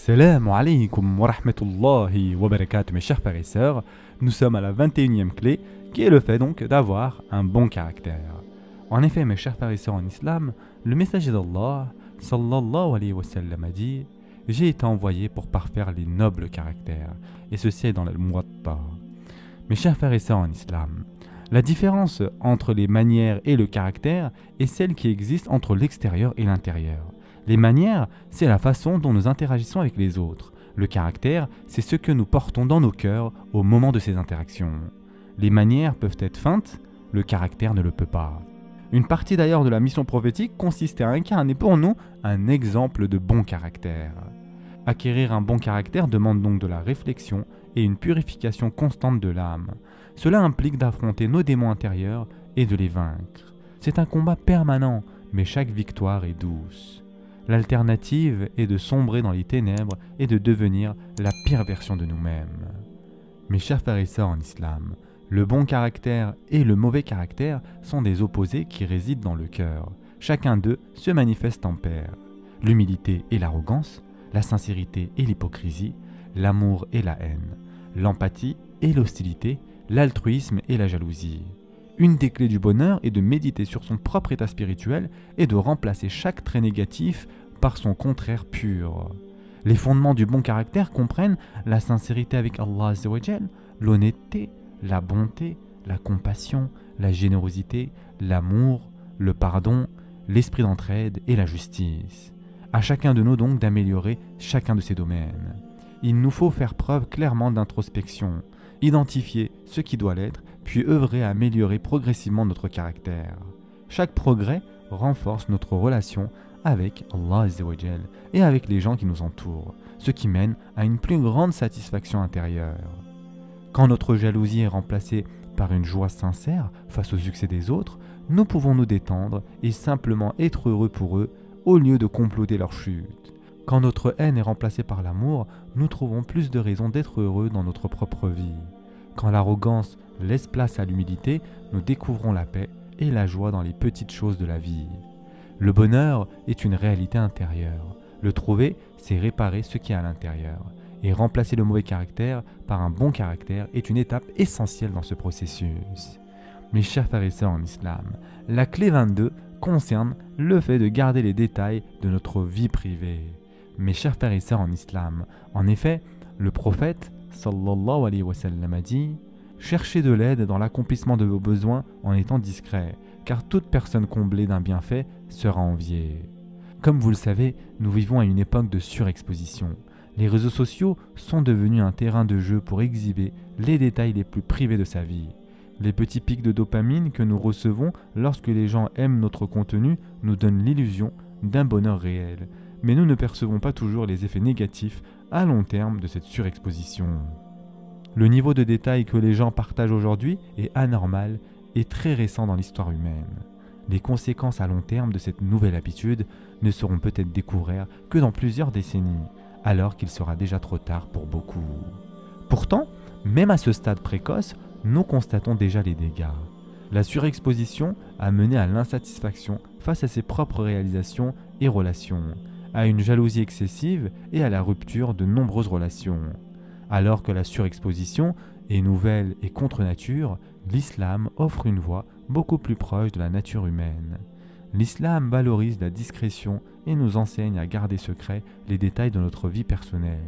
Assalamu alaikum wa rahmatullahi wa barakatuh mes chers frères et sœurs, nous sommes à la 21e clé qui est le fait donc d'avoir un bon caractère. En effet mes chers frères et sœurs en islam, le messager d'Allah sallallahu alayhi wa sallam a dit « J'ai été envoyé pour parfaire les nobles caractères » et ceci est dans le Muwatta. Mes chers frères et sœurs en islam, la différence entre les manières et le caractère est celle qui existe entre l'extérieur et l'intérieur. Les manières, c'est la façon dont nous interagissons avec les autres. Le caractère, c'est ce que nous portons dans nos cœurs au moment de ces interactions. Les manières peuvent être feintes, le caractère ne le peut pas. Une partie d'ailleurs de la mission prophétique consiste à incarner pour nous un exemple de bon caractère. Acquérir un bon caractère demande donc de la réflexion et une purification constante de l'âme. Cela implique d'affronter nos démons intérieurs et de les vaincre. C'est un combat permanent, mais chaque victoire est douce. L'alternative est de sombrer dans les ténèbres et de devenir la pire version de nous-mêmes. Mes chers frères et sœurs en islam, le bon caractère et le mauvais caractère sont des opposés qui résident dans le cœur. Chacun d'eux se manifeste en paire. L'humilité et l'arrogance, la sincérité et l'hypocrisie, l'amour et la haine, l'empathie et l'hostilité, l'altruisme et la jalousie. Une des clés du bonheur est de méditer sur son propre état spirituel et de remplacer chaque trait négatif par son contraire pur. Les fondements du bon caractère comprennent la sincérité avec Allah Azza wa Jal, l'honnêteté, la bonté, la compassion, la générosité, l'amour, le pardon, l'esprit d'entraide et la justice. À chacun de nous donc d'améliorer chacun de ces domaines. Il nous faut faire preuve clairement d'introspection, identifier ce qui doit l'être, puis œuvrer à améliorer progressivement notre caractère. Chaque progrès renforce notre relation avec Allah Azza wa Jal et avec les gens qui nous entourent, ce qui mène à une plus grande satisfaction intérieure. Quand notre jalousie est remplacée par une joie sincère face au succès des autres, nous pouvons nous détendre et simplement être heureux pour eux au lieu de comploter leur chute. Quand notre haine est remplacée par l'amour, nous trouvons plus de raisons d'être heureux dans notre propre vie. Quand l'arrogance laisse place à l'humilité, nous découvrons la paix et la joie dans les petites choses de la vie. Le bonheur est une réalité intérieure. Le trouver, c'est réparer ce qui est à l'intérieur. Et remplacer le mauvais caractère par un bon caractère est une étape essentielle dans ce processus. Mes chers frères et sœurs en islam, la clé 22 concerne le fait de garder les détails de notre vie privée. Mes chers frères et sœurs en islam, en effet, le prophète sallallahu alayhi wa sallam a dit « Cherchez de l'aide dans l'accomplissement de vos besoins en étant discret, car toute personne comblée d'un bienfait sera enviée. » Comme vous le savez, nous vivons à une époque de surexposition. Les réseaux sociaux sont devenus un terrain de jeu pour exhiber les détails les plus privés de sa vie. Les petits pics de dopamine que nous recevons lorsque les gens aiment notre contenu nous donnent l'illusion d'un bonheur réel, mais nous ne percevons pas toujours les effets négatifs à long terme de cette surexposition. Le niveau de détail que les gens partagent aujourd'hui est anormal et très récent dans l'histoire humaine. Les conséquences à long terme de cette nouvelle habitude ne seront peut-être découvertes que dans plusieurs décennies, alors qu'il sera déjà trop tard pour beaucoup. Pourtant, même à ce stade précoce, nous constatons déjà les dégâts. La surexposition a mené à l'insatisfaction face à ses propres réalisations et relations, à une jalousie excessive et à la rupture de nombreuses relations. Alors que la surexposition est nouvelle et contre nature, l'islam offre une voie beaucoup plus proche de la nature humaine. L'islam valorise la discrétion et nous enseigne à garder secret les détails de notre vie personnelle.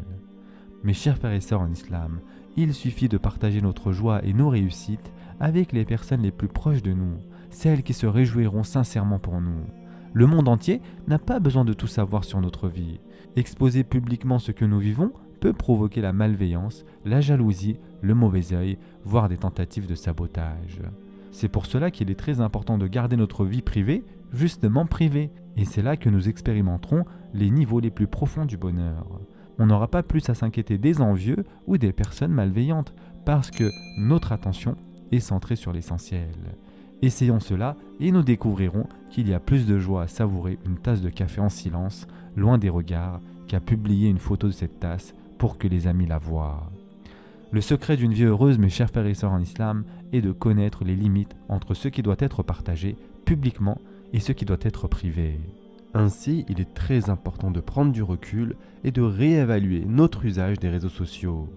Mes chers frères et sœurs en islam, il suffit de partager notre joie et nos réussites avec les personnes les plus proches de nous, celles qui se réjouiront sincèrement pour nous. Le monde entier n'a pas besoin de tout savoir sur notre vie. Exposer publiquement ce que nous vivons peut provoquer la malveillance, la jalousie, le mauvais œil, voire des tentatives de sabotage. C'est pour cela qu'il est très important de garder notre vie privée, justement privée, et c'est là que nous expérimenterons les niveaux les plus profonds du bonheur. On n'aura pas plus à s'inquiéter des envieux ou des personnes malveillantes, parce que notre attention est centrée sur l'essentiel. Essayons cela et nous découvrirons qu'il y a plus de joie à savourer une tasse de café en silence, loin des regards, qu'à publier une photo de cette tasse pour que les amis la voient. Le secret d'une vie heureuse, mes chers frères et sœurs en islam, est de connaître les limites entre ce qui doit être partagé publiquement et ce qui doit être privé. Ainsi, il est très important de prendre du recul et de réévaluer notre usage des réseaux sociaux.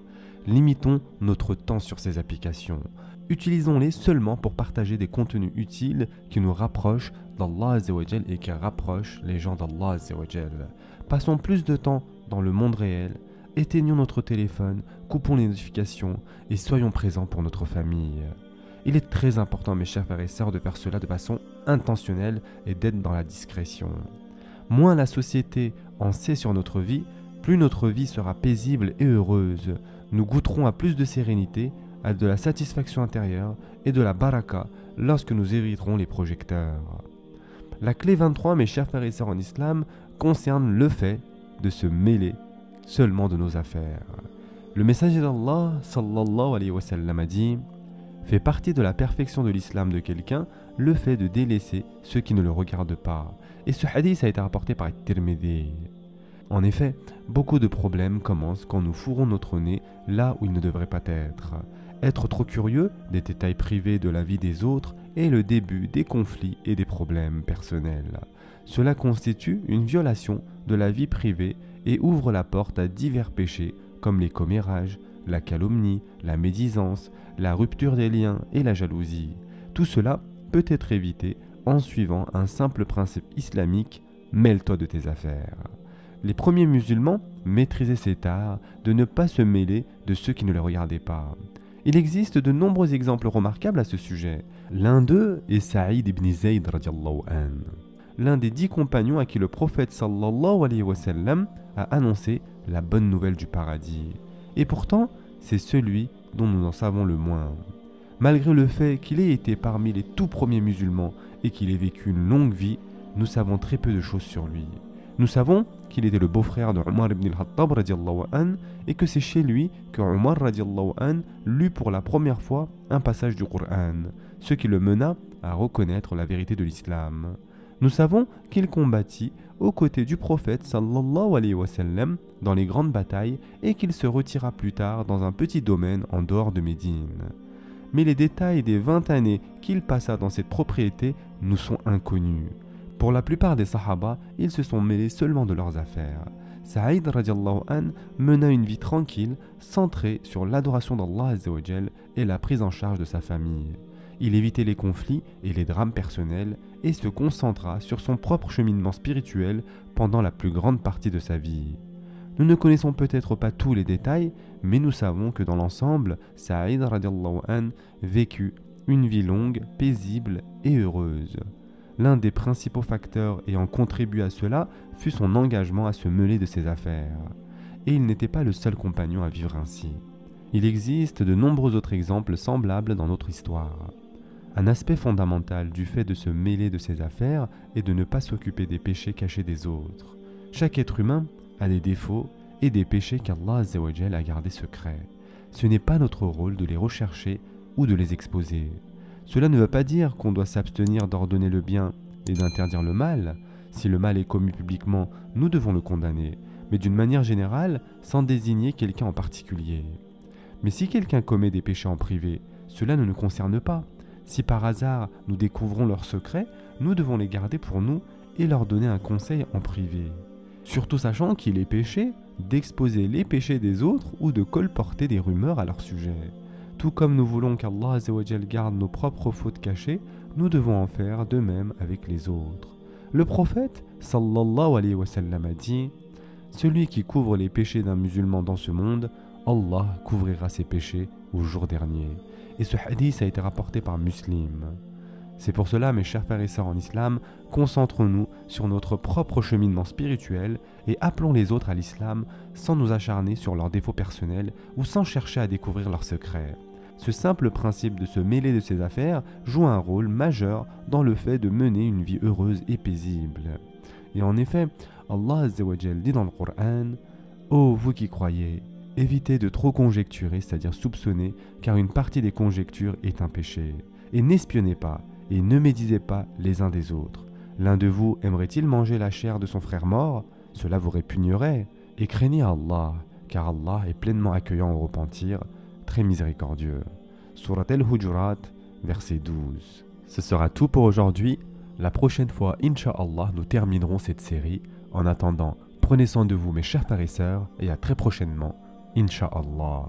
Limitons notre temps sur ces applications. Utilisons-les seulement pour partager des contenus utiles qui nous rapprochent d'Allah Azzawajal et qui rapprochent les gens d'Allah Azzawajal. Passons plus de temps dans le monde réel, éteignons notre téléphone, coupons les notifications et soyons présents pour notre famille. Il est très important, mes chers frères et sœurs, de faire cela de façon intentionnelle et d'être dans la discrétion. Moins la société en sait sur notre vie, plus notre vie sera paisible et heureuse. Nous goûterons à plus de sérénité, à de la satisfaction intérieure et de la baraka lorsque nous éviterons les projecteurs. La clé 23, mes chers frères et sœurs en islam, concerne le fait de se mêler seulement de nos affaires. Le messager d'Allah, sallallahu alayhi wa sallam, a dit « Fait partie de la perfection de l'islam de quelqu'un le fait de délaisser ceux qui ne le regardent pas. » Et ce hadith a été rapporté par Tirmidhi. En effet, beaucoup de problèmes commencent quand nous fourrons notre nez là où il ne devrait pas être. Être trop curieux des détails privés de la vie des autres est le début des conflits et des problèmes personnels. Cela constitue une violation de la vie privée et ouvre la porte à divers péchés comme les commérages, la calomnie, la médisance, la rupture des liens et la jalousie. Tout cela peut être évité en suivant un simple principe islamique, mêle-toi de tes affaires. Les premiers musulmans maîtrisaient cet art de ne pas se mêler de ceux qui ne les regardaient pas. Il existe de nombreux exemples remarquables à ce sujet. L'un d'eux est Saïd ibn Zayd radiallahu anhu, l'un des 10 compagnons à qui le prophète sallallahu alayhi wa sallam a annoncé la bonne nouvelle du paradis. Et pourtant, c'est celui dont nous en savons le moins. Malgré le fait qu'il ait été parmi les tout premiers musulmans et qu'il ait vécu une longue vie, nous savons très peu de choses sur lui. Nous savons qu'il était le beau-frère de Omar ibn al-Khattab radiallahu anhu et que c'est chez lui que Omar radiallahu anhu lut pour la première fois un passage du Coran, ce qui le mena à reconnaître la vérité de l'islam. Nous savons qu'il combattit aux côtés du prophète sallallahu alayhi wa sallam dans les grandes batailles et qu'il se retira plus tard dans un petit domaine en dehors de Médine. Mais les détails des 20 années qu'il passa dans cette propriété nous sont inconnus. Pour la plupart des Sahaba, ils se sont mêlés seulement de leurs affaires. Saïd radiallahu anhu mena une vie tranquille, centrée sur l'adoration d'Allah Azzawajal et la prise en charge de sa famille. Il évitait les conflits et les drames personnels et se concentra sur son propre cheminement spirituel pendant la plus grande partie de sa vie. Nous ne connaissons peut-être pas tous les détails, mais nous savons que dans l'ensemble, Saïd radiallahu anhu vécut une vie longue, paisible et heureuse. L'un des principaux facteurs ayant contribué à cela fut son engagement à se mêler de ses affaires. Et il n'était pas le seul compagnon à vivre ainsi. Il existe de nombreux autres exemples semblables dans notre histoire. Un aspect fondamental du fait de se mêler de ses affaires est de ne pas s'occuper des péchés cachés des autres. Chaque être humain a des défauts et des péchés qu'Allah Azzawajal a gardés secrets. Ce n'est pas notre rôle de les rechercher ou de les exposer. Cela ne veut pas dire qu'on doit s'abstenir d'ordonner le bien et d'interdire le mal. Si le mal est commis publiquement, nous devons le condamner, mais d'une manière générale, sans désigner quelqu'un en particulier. Mais si quelqu'un commet des péchés en privé, cela ne nous concerne pas. Si par hasard nous découvrons leurs secrets, nous devons les garder pour nous et leur donner un conseil en privé. Surtout sachant qu'il est péché d'exposer les péchés des autres ou de colporter des rumeurs à leur sujet. Tout comme nous voulons qu'Allah Azzawajal garde nos propres fautes cachées, nous devons en faire de même avec les autres. Le prophète sallallahu alayhi wa sallam a dit « Celui qui couvre les péchés d'un musulman dans ce monde, Allah couvrira ses péchés au jour dernier. » Et ce hadith a été rapporté par Muslim. C'est pour cela, mes chers frères et sœurs en islam, concentrons-nous sur notre propre cheminement spirituel et appelons les autres à l'islam sans nous acharner sur leurs défauts personnels ou sans chercher à découvrir leurs secrets. Ce simple principe de se mêler de ses affaires joue un rôle majeur dans le fait de mener une vie heureuse et paisible. Et en effet, Allah Azzawajal dit dans le Coran « Ô vous qui croyez, évitez de trop conjecturer, c'est-à-dire soupçonner, car une partie des conjectures est un péché. Et n'espionnez pas, et ne médisez pas les uns des autres. L'un de vous aimerait-il manger la chair de son frère mort? Cela vous répugnerait. Et craignez Allah, car Allah est pleinement accueillant au repentir, très miséricordieux. » Surat al-Hujurat, verset 12. Ce sera tout pour aujourd'hui. La prochaine fois, Inch'Allah, nous terminerons cette série. En attendant, prenez soin de vous mes chers frères et sœurs et à très prochainement, Inch'Allah.